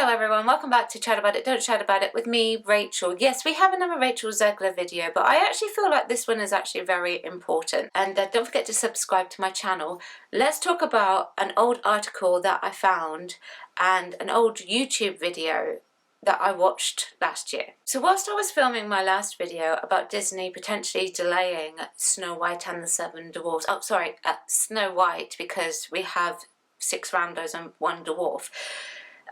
Hello everyone, welcome back to Chat About It, Don't Chat About It with me, Rachel. Yes, we have another Rachel Zegler video, but I actually feel like this one is actually very important. And don't forget to subscribe to my channel. Let's talk about an old article that I found and an old YouTube video that I watched last year. So whilst I was filming my last video about Disney potentially delaying Snow White and the Seven Dwarfs, Snow White, because we have 6 Randos and 1 dwarf,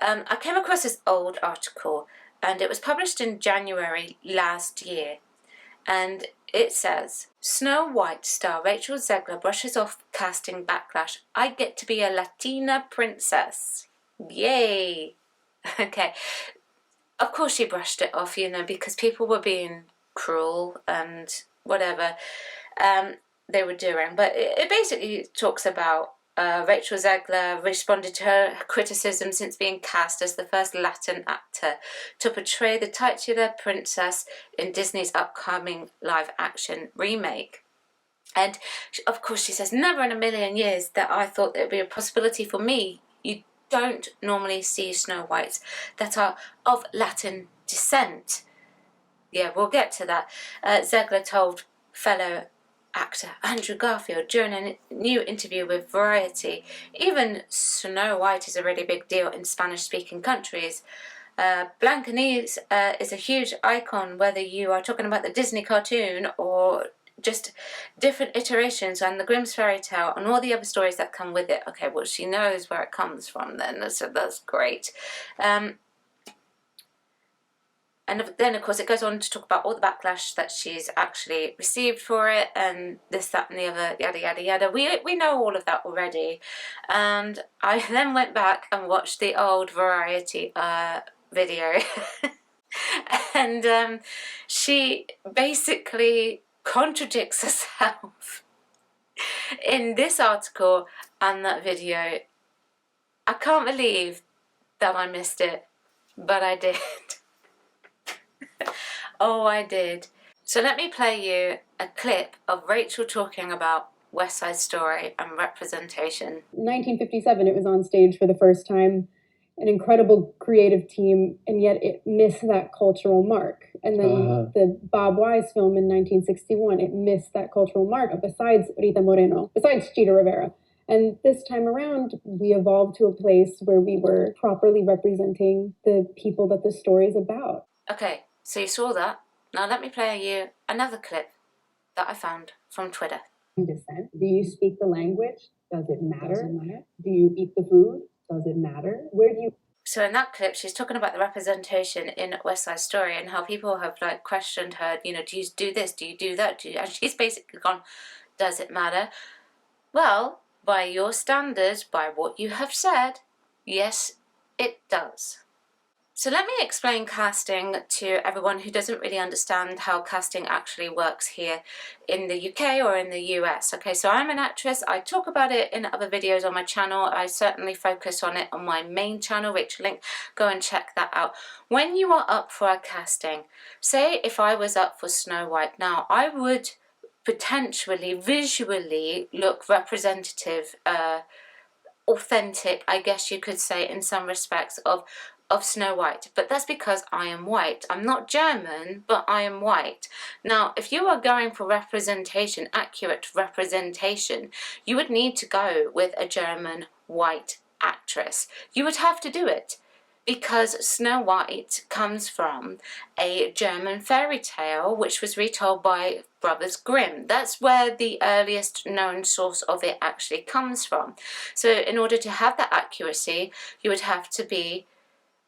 I came across this old article and it was published in January last year, and it says, Snow White star Rachel Zegler brushes off casting backlash. I get to be a Latina princess. Yay! Okay, of course she brushed it off, you know, because people were being cruel and whatever they were doing. But it basically talks about Rachel Zegler responded to her criticism since being cast as the first Latin actor to portray the titular princess in Disney's upcoming live-action remake. And of course she says, never in a million years that I thought there would be a possibility for me. You don't normally see Snow Whites that are of Latin descent. Yeah, we'll get to that. Zegler told fellow actor Andrew Garfield during a new interview with Variety. Even Snow White is a really big deal in Spanish-speaking countries. Blancanieves is a huge icon, whether you are talking about the Disney cartoon or just different iterations and the Grimm's fairy tale and all the other stories that come with it. Okay, well, she knows where it comes from then, so that's great. And then, of course, it goes on to talk about all the backlash that she's actually received for it and this, that and the other, yada, yada, yada. We know all of that already. And I then went back and watched the old Variety video. And she basically contradicts herself in this article and that video. I can't believe that I missed it, but I did. Oh, I did. So let me play you a clip of Rachel talking about West Side Story and representation. In 1957, it was on stage for the first time, an incredible creative team, and yet it missed that cultural mark. And then the Bob Wise film in 1961, it missed that cultural mark, besides Rita Moreno, besides Chita Rivera. And this time around, we evolved to a place where we were properly representing the people that the story is about. Okay. So you saw that. Now let me play you another clip that I found from Twitter. Descent. Do you speak the language? Does it matter? Do you eat the food? Does it matter? Where do you... So in that clip, she's talking about the representation in West Side Story and how people have like questioned her, you know, do you do this? Do you do that? And she's basically gone, does it matter? Well, by your standards, by what you have said, yes, it does. So let me explain casting to everyone who doesn't really understand how casting actually works here in the UK or in the US. Okay, so I'm an actress. I talk about it in other videos on my channel. I certainly focus on it on my main channel, Rachel Link. Go and check that out. When you are up for a casting, say if I was up for Snow White now, I would potentially visually look representative, authentic, I guess you could say, in some respects of Snow White, but that's because I am white. I'm not German, but I am white. Now, if you are going for representation, accurate representation, you would need to go with a German white actress. You would have to do it because Snow White comes from a German fairy tale which was retold by Brothers Grimm. That's where the earliest known source of it actually comes from. So in order to have that accuracy, you would have to be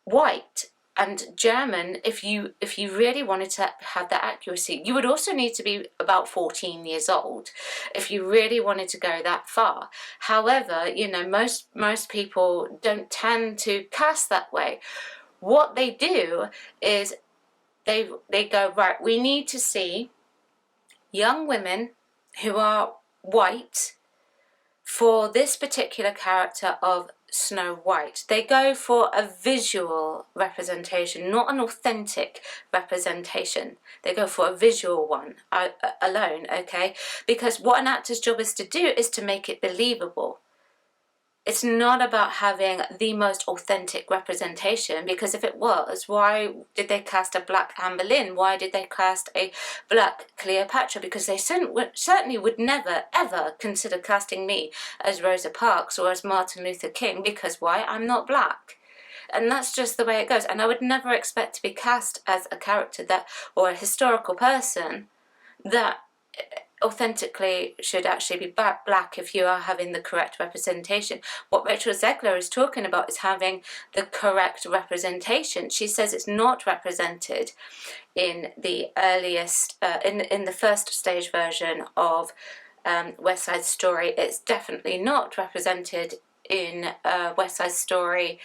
white and German. If you really wanted to have that accuracy, you would also need to be about 14 years old if you really wanted to go that far. However, you know, most people don't tend to cast that way. What they do is they go, right, we need to see young women who are white for this particular character of Snow White. They go for a visual representation, not an authentic representation. They go for a visual one alone, okay? Because what an actor's job is to do is to make it believable. It's not about having the most authentic representation, because if it was, why did they cast a black Anne Boleyn? Why did they cast a black Cleopatra? Because they certainly would never, ever consider casting me as Rosa Parks or as Martin Luther King, because why? I'm not black. And that's just the way it goes. And I would never expect to be cast as a character that, or a historical person that authentically should actually be black if you are having the correct representation. What Rachel Zegler is talking about is having the correct representation. She says it's not represented in the earliest, in the first stage version of West Side Story. It's definitely not represented in West Side Story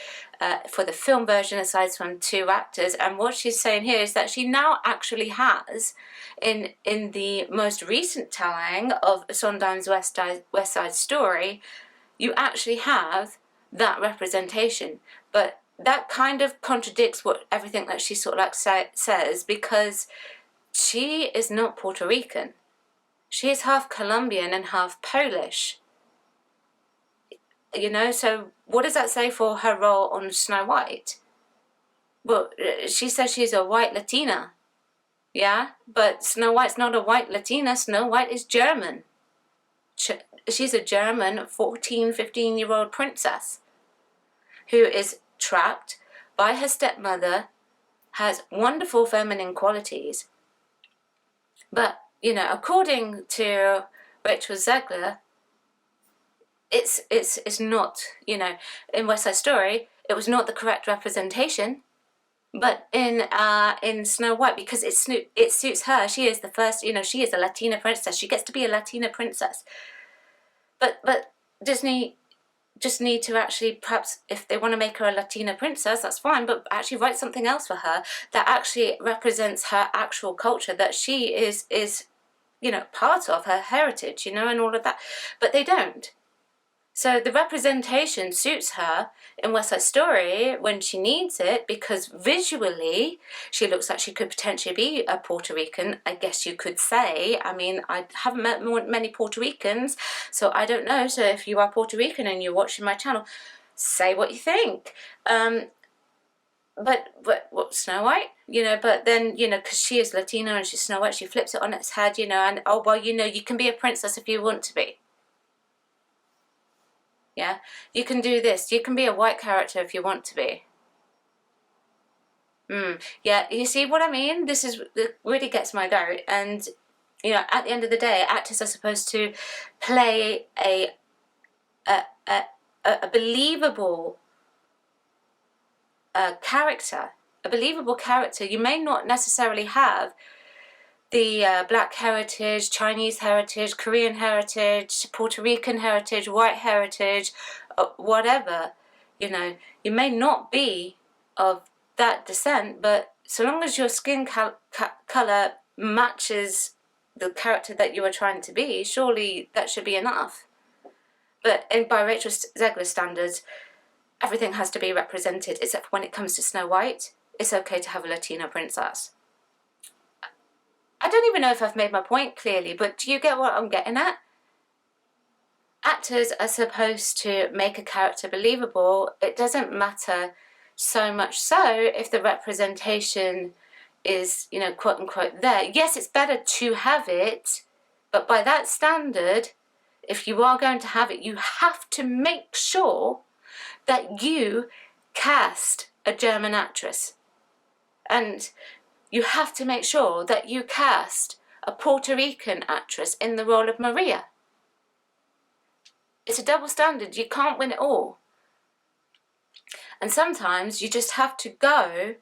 for the film version, aside from 2 actors. And what she's saying here is that she now actually has, in the most recent telling of Sondheim's West Side Story, you actually have that representation. But that kind of contradicts what everything that she sort of like says, because she is not Puerto Rican. She is half Colombian and half Polish. You know, so what does that say for her role on Snow White? Well, she says she's a white Latina. Yeah, but Snow White's not a white Latina. Snow White is German. She's a German 14, 15-year-old princess who is trapped by her stepmother, has wonderful feminine qualities. But, you know, according to Rachel Zegler, it's not, you know, in West Side Story, it was not the correct representation. But in Snow White, because it suits her, she is the first, you know, she is a Latina princess. She gets to be a Latina princess. But Disney just need to actually, perhaps, if they want to make her a Latina princess, that's fine, but actually write something else for her that actually represents her actual culture, that she is you know, part of her heritage, you know, and all of that. But they don't. So the representation suits her in West Side Story when she needs it, because visually she looks like she could potentially be a Puerto Rican, I guess you could say. I mean, I haven't met many Puerto Ricans, so I don't know. So if you are Puerto Rican and you're watching my channel, say what you think. But what, Snow White? You know, but then, you know, because she is Latina and she's Snow White, she flips it on its head, you know, and, oh, well, you know, you can be a princess if you want to be. Yeah, you can do this. You can be a white character if you want to be. Yeah, you see what I mean? This really gets my goat. And, you know, at the end of the day, actors are supposed to play a believable character. A believable character. You may not necessarily have the black heritage, Chinese heritage, Korean heritage, Puerto Rican heritage, white heritage, whatever. You know, you may not be of that descent, but so long as your skin color matches the character that you are trying to be, surely that should be enough. But by Rachel Zegler standards, everything has to be represented, except when it comes to Snow White, it's okay to have a Latina princess. I don't even know if I've made my point clearly, but do you get what I'm getting at? Actors are supposed to make a character believable. It doesn't matter so much so if the representation is, you know, quote unquote there. Yes, it's better to have it, but by that standard, if you are going to have it, you have to make sure that you cast a German actress. And you have to make sure that you cast a Puerto Rican actress in the role of Maria. It's a double standard. You can't win it all. And sometimes you just have to go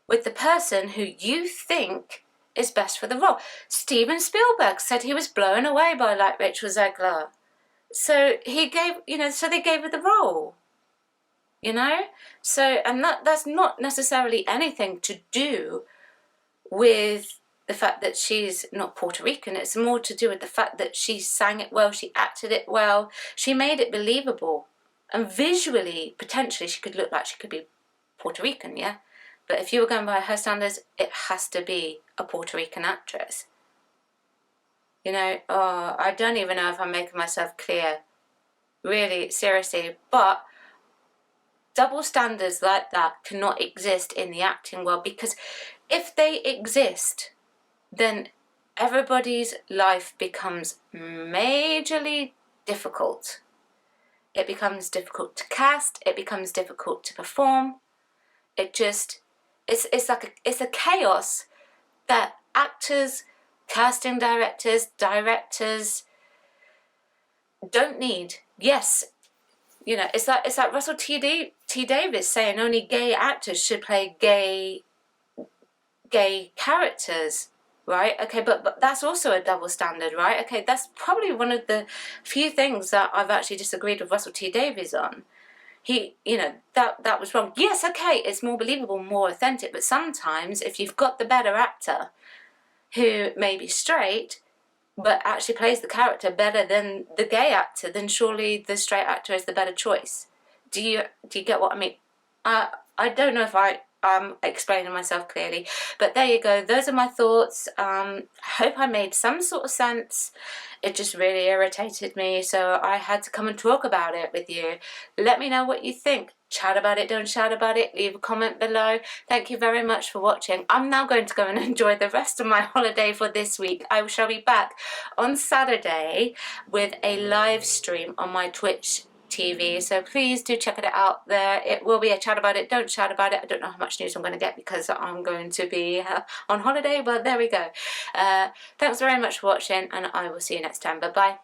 with the person who you think is best for the role. Steven Spielberg said he was blown away by like Rachel Zegler. So he gave, you know, so they gave her the role. You know? So, and that's not necessarily anything to do with the fact that she's not Puerto Rican. It's more to do with the fact that she sang it well, she acted it well, she made it believable. And visually, potentially, she could look like she could be Puerto Rican, yeah? But if you were going by her standards, it has to be a Puerto Rican actress. You know, oh, I don't even know if I'm making myself clear. really seriously. But double standards like that cannot exist in the acting world, because if they exist, then everybody's life becomes majorly difficult. It becomes difficult to cast, it becomes difficult to perform. It's a chaos that actors, casting directors don't need. Yes, you know, it's like Russell T Davies saying only gay actors should play gay characters, right? Okay, but that's also a double standard, right? Okay, that's probably one of the few things that I've actually disagreed with Russell T Davies on. He, you know, that was wrong. Yes, okay, it's more believable, more authentic, but sometimes if you've got the better actor who may be straight but actually plays the character better than the gay actor, then surely the straight actor is the better choice. Do you get what I mean? I don't know if I'm explaining myself clearly, but there you go. Those are my thoughts. I hope I made some sort of sense. It just really irritated me, so I had to come and talk about it with you. Let me know what you think. Chat about it, don't shout about it. Leave a comment below. Thank you very much for watching. I'm now going to go and enjoy the rest of my holiday for this week. I shall be back on Saturday with a live stream on my Twitch TV, so please do check it out there. It will be a chat about it, don't shout about it. I don't know how much news I'm going to get because I'm going to be on holiday, but there we go. Thanks very much for watching, and I will see you next time. Bye bye.